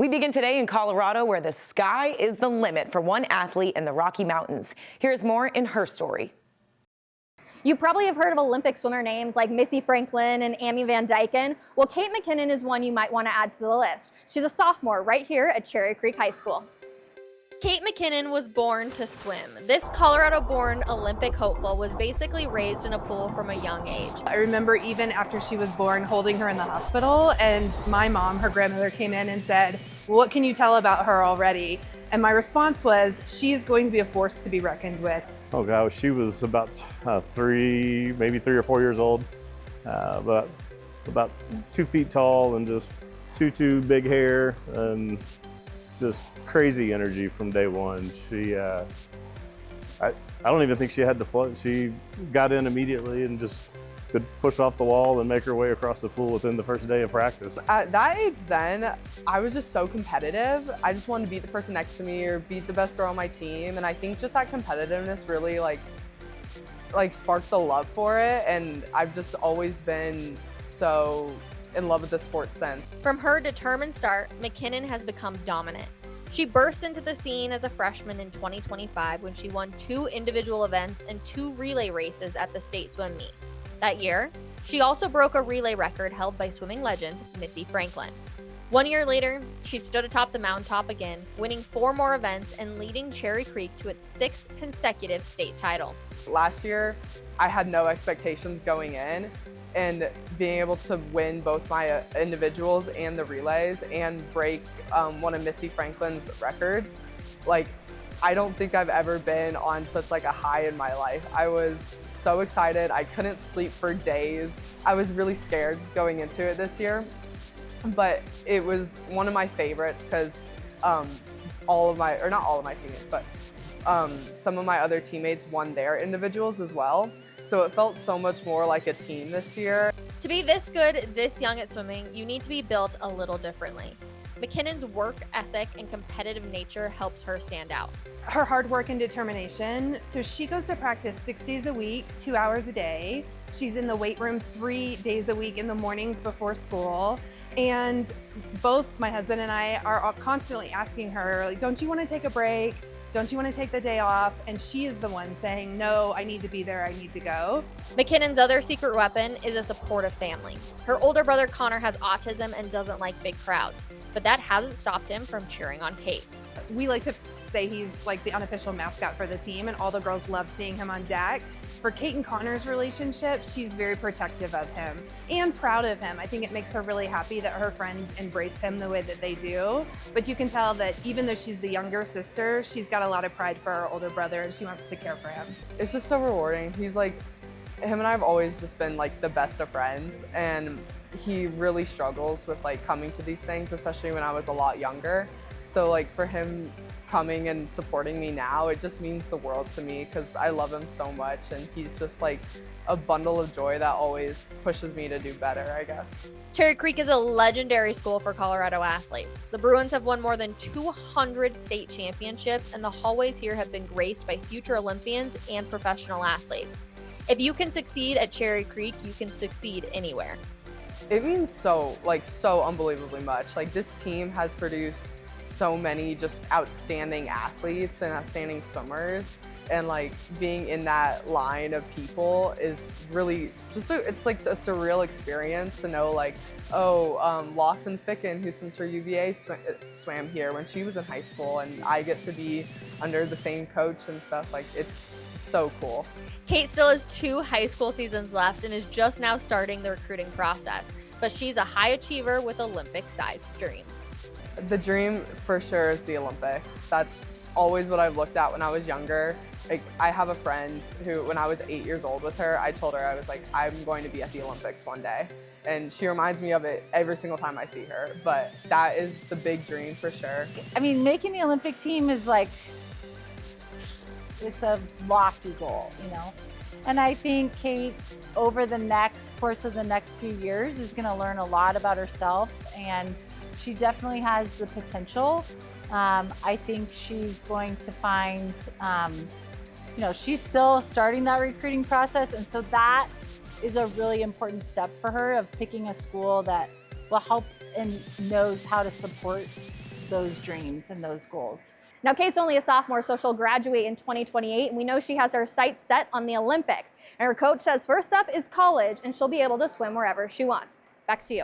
We begin today in Colorado, where the sky is the limit for one athlete in the Rocky Mountains. Here's more in her story. You probably have heard of Olympic swimmer names like Missy Franklin and Amy Van Dyken. Well, Kate McKinnon is one you might want to add to the list. She's a sophomore right here at Cherry Creek High School. Kate McKinnon was born to swim. This Colorado-born Olympic hopeful was basically raised in a pool from a young age. I remember even after she was born, holding her in the hospital, and my mom, her grandmother, came in and said, "What can you tell about her already?" And my response was, "She is going to be a force to be reckoned with." Oh gosh, she was about maybe 3 or 4 years old, but about 2 feet tall and just tutu big hair and just crazy energy from day one. I don't even think she had to float. She got in immediately and just could push off the wall and make her way across the pool within the first day of practice. At that age then, I was just so competitive. I just wanted to beat the person next to me or beat the best girl on my team. And I think just that competitiveness really like sparked the love for it. And I've just always been so in love with the sport since. From her determined start, McKinnon has become dominant. She burst into the scene as a freshman in 2025 when she won 2 individual events and 2 relay races at the state swim meet. That year, she also broke a relay record held by swimming legend Missy Franklin. 1 year later, she stood atop the mountaintop again, winning 4 more events and leading Cherry Creek to its 6th consecutive state title. Last year, I had no expectations going in, and being able to win both my individuals and the relays and break one of Missy Franklin's records, I don't think I've ever been on such a high in my life. I was so excited. I couldn't sleep for days. I was really scared going into it this year, but it was one of my favorites because not all of my teammates, but some of my other teammates won their individuals as well. So it felt so much more like a team this year. To be this good, this young at swimming, you need to be built a little differently. McKinnon's work ethic and competitive nature helps her stand out. Her hard work and determination. So she goes to practice 6 days a week, 2 hours a day. She's in the weight room 3 days a week in the mornings before school. And both my husband and I are constantly asking her, don't you want to take a break? Don't you want to take the day off? And she is the one saying, no, I need to be there, I need to go. McKinnon's other secret weapon is a supportive family. Her older brother Connor has autism and doesn't like big crowds, but that hasn't stopped him from cheering on Kate. We like to say he's the unofficial mascot for the team, and all the girls love seeing him on deck. For Kate and Connor's relationship, she's very protective of him and proud of him. I think it makes her really happy that her friends embrace him the way that they do. But you can tell that even though she's the younger sister, she's got a lot of pride for her older brother and she wants to care for him. It's just so rewarding. He's him and I have always just been the best of friends, and he really struggles with coming to these things, especially when I was a lot younger. So for him coming and supporting me now, it just means the world to me because I love him so much, and he's just a bundle of joy that always pushes me to do better, I guess. Cherry Creek is a legendary school for Colorado athletes. The Bruins have won more than 200 state championships, and the hallways here have been graced by future Olympians and professional athletes. If you can succeed at Cherry Creek, you can succeed anywhere. It means so unbelievably much. This team has produced so many just outstanding athletes and outstanding swimmers, and being in that line of people is really just it's a surreal experience to know Lawson Ficken, who swims for UVA, swam here when she was in high school, and I get to be under the same coach and stuff. It's so cool. Kate still has 2 high school seasons left and is just now starting the recruiting process, but she's a high achiever with Olympic-sized dreams. The dream for sure is the Olympics. That's always what I've looked at when I was younger. I have a friend who, when I was 8 years old with her, I told her, I was I'm going to be at the Olympics one day. And she reminds me of it every single time I see her. But that is the big dream for sure. I mean, making the Olympic team is it's a lofty goal, And I think Kate, over the course of the next few years, is going to learn a lot about herself, and she definitely has the potential. I think she's going to find, she's still starting that recruiting process, and so that is a really important step for her, of picking a school that will help and knows how to support those dreams and those goals. Now, Kate's only a sophomore, so she'll graduate in 2028, and we know she has her sights set on the Olympics. And her coach says first up is college, and she'll be able to swim wherever she wants. Back to you.